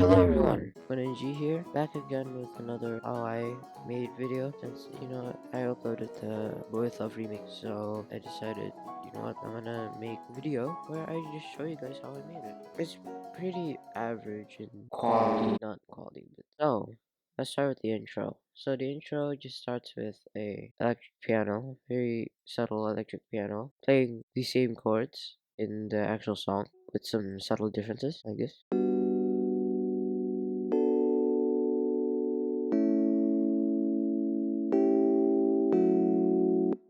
Hello everyone, G here, back again with another how I made video. Since I uploaded the Boy with Love remix, so I decided, I'm gonna make a video where I just show you guys how I made it. It's pretty average in quality, not quality, but let's start with the intro. So the intro just starts with a electric piano, very subtle electric piano, playing the same chords in the actual song with some subtle differences, I guess.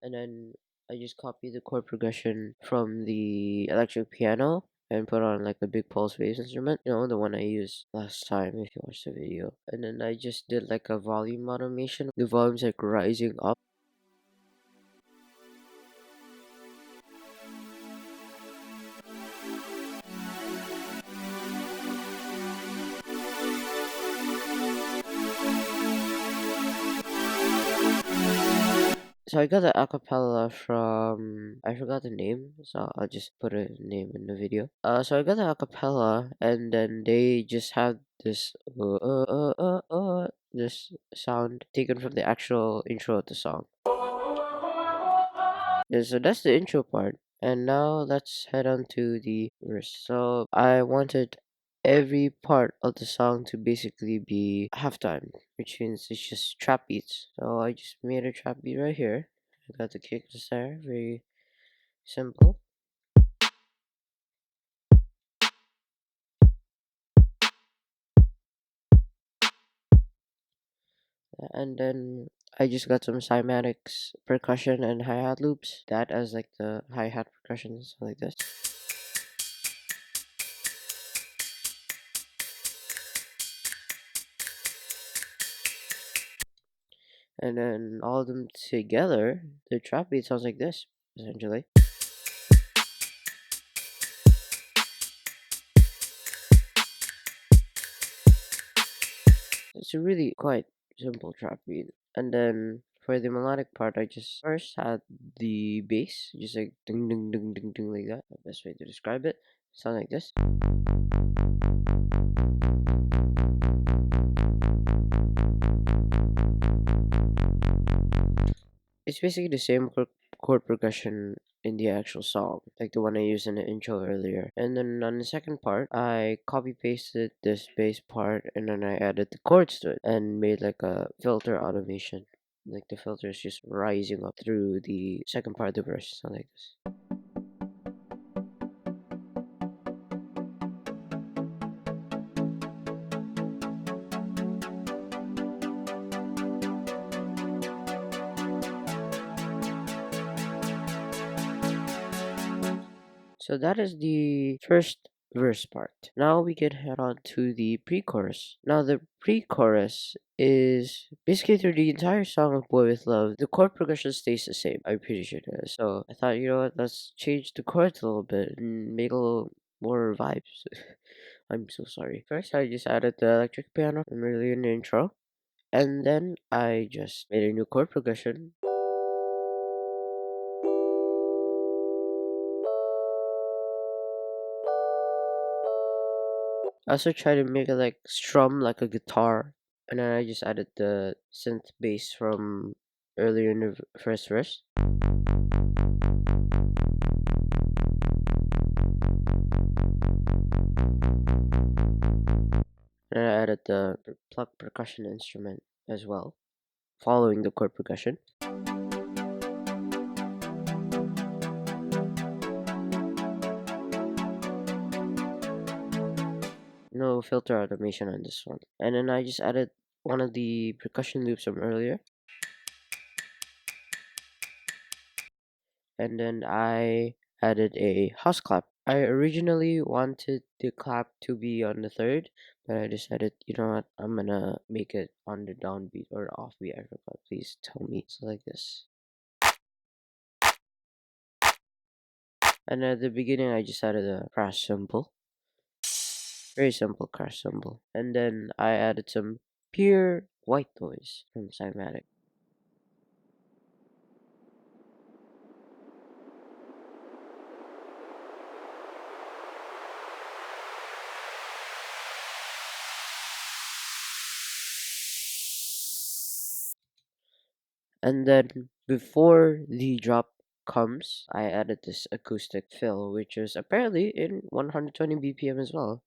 And then I just copy the chord progression from the electric piano and put on like the big pulse bass instrument, the one I used last time if you watched the video. And then I just did like a volume automation. The volume's like rising up. So I got the acapella from, I forgot the name, so I'll just put a name in the video. So I got the acapella, and then they just had this this sound taken from the actual intro of the song. Yeah, so that's the intro part, and now let's head on to the verse. So I wanted every part of the song to basically be halftime, which means it's just trap beats. So I just made a trap beat right here. I got the kicks there, very simple. And then I just got some cymatics, percussion, and hi-hat loops. That as like the hi-hat percussion, so like this. And then all of them together, the trap beat sounds like this, essentially. It's a really quite simple trap beat. And then for the melodic part, I just first had the bass, just like ding ding ding ding ding like that. The best way to describe it. Sound like this. It's basically the same chord progression in the actual song, like the one I used in the intro earlier. And then on the second part, I copy pasted this bass part and then I added the chords to it and made like a filter automation. Like the filter is just rising up through the second part of the verse, something like this. So that is the first verse part. Now we can head on to the pre-chorus. Now the pre-chorus is basically through the entire song of Boy with Love. The chord progression stays the same. I'm pretty sure it is. So I thought, let's change the chords a little bit and make a little more vibes. I'm so sorry. First, I just added the electric piano earlier in the intro, and then I just made a new chord progression. I also try to make it like strum like a guitar, and then I just added the synth bass from earlier in the first verse. And I added the pluck percussion instrument as well, following the chord progression. No filter automation on this one. And then I just added one of the percussion loops from earlier. And then I added a house clap. I originally wanted the clap to be on the third, but I decided, you know what, I'm gonna make it on the downbeat or offbeat. I forgot. Please tell me. So like this. And at the beginning, I just added a crash cymbal. Very simple crash cymbal. And then I added some pure white noise from Cymatic. And then before the drop comes, I added this acoustic fill, which is apparently in 120 BPM as well,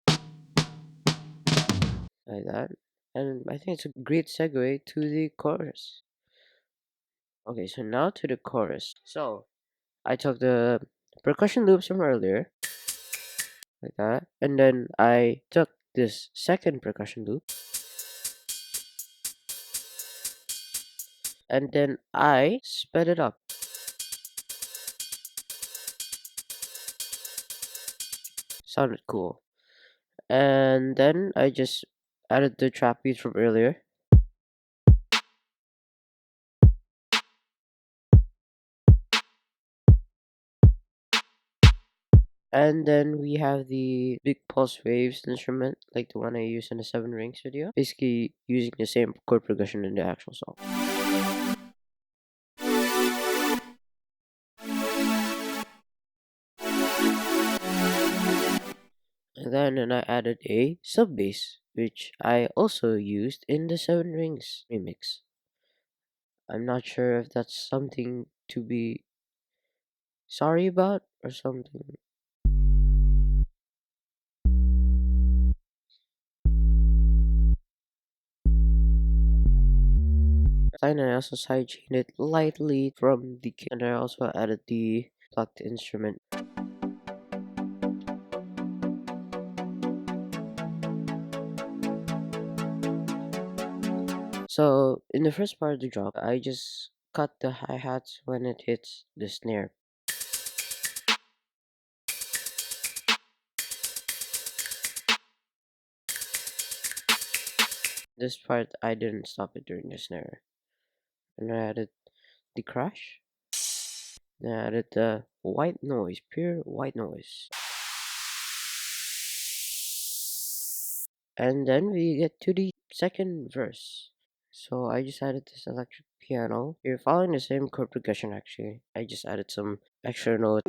like that. And I think it's a great segue to the chorus. Okay, so now to the chorus. So I took the percussion loops from earlier, like that, and then I took this second percussion loop, and then I sped it up. Sounded cool. And then I just added the trap beat from earlier, and then we have the big pulse waves instrument, like the one I used in the Seven Rings video, basically using the same chord progression in the actual song. And then I added a sub bass, which I also used in the Seven Rings remix. I'm not sure if that's something to be sorry about or something. And I also sidechained it lightly from the kick, and I also added the plucked instrument. So in the first part of the drop, I just cut the hi-hats when it hits the snare. This part, I didn't stop it during the snare. And I added the crash. Then I added the white noise, pure white noise. And then we get to the second verse. So I just added this electric piano. You're following the same chord progression actually. I just added some extra notes.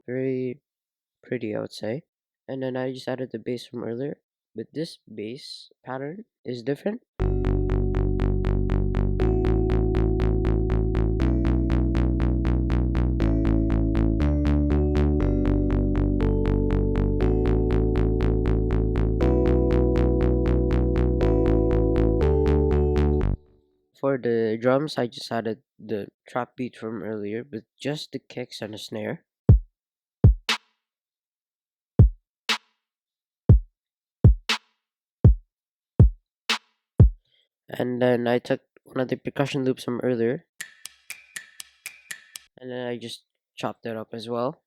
Very pretty, I would say. And then I just added the bass from earlier. But this bass pattern is different. For the drums, I just added the trap beat from earlier, but just the kicks and the snare. And then I took one of the percussion loops from earlier, and then I just chopped it up as well.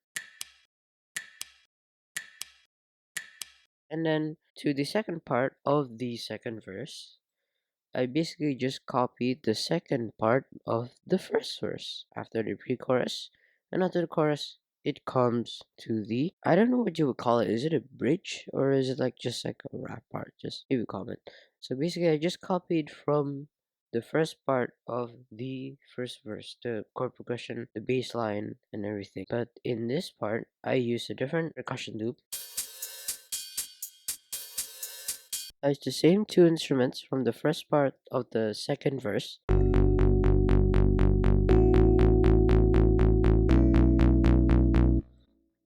And then to the second part of the second verse, I basically just copied the second part of the first verse after the pre-chorus, and after the chorus, it comes to the, I don't know what you would call it. Is it a bridge or is it like just like a rap part? Just leave a comment. So basically, I just copied from the first part of the first verse, the chord progression, the bass line, and everything. But in this part, I used a different percussion loop. I used the same two instruments from the first part of the second verse.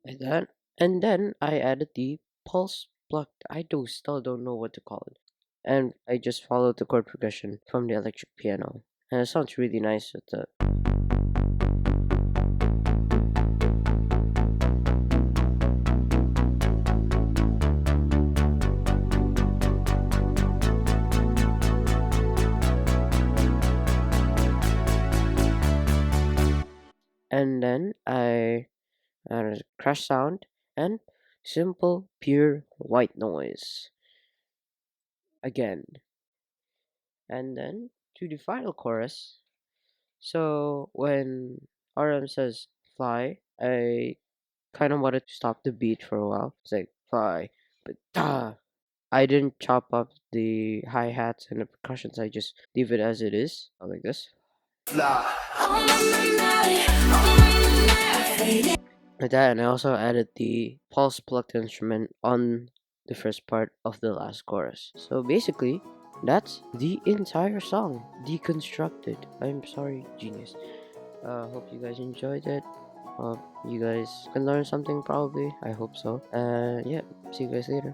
Like that. And then I added the pulse plucked. Still don't know what to call it. And I just followed the chord progression from the electric piano. And it sounds really nice with the. And then I added crash sound and simple pure white noise again. And then to the final chorus. So when RM says fly, I kind of wanted to stop the beat for a while. It's like fly, but da. I didn't chop up the hi hats and the percussions. I just leave it as it is, like this. Like that, and I also added the pulse plucked instrument on the first part of the last chorus. So basically, that's the entire song deconstructed. I'm sorry, genius. Hope you guys enjoyed it. You guys can learn something probably. I hope so. Yeah, see you guys later.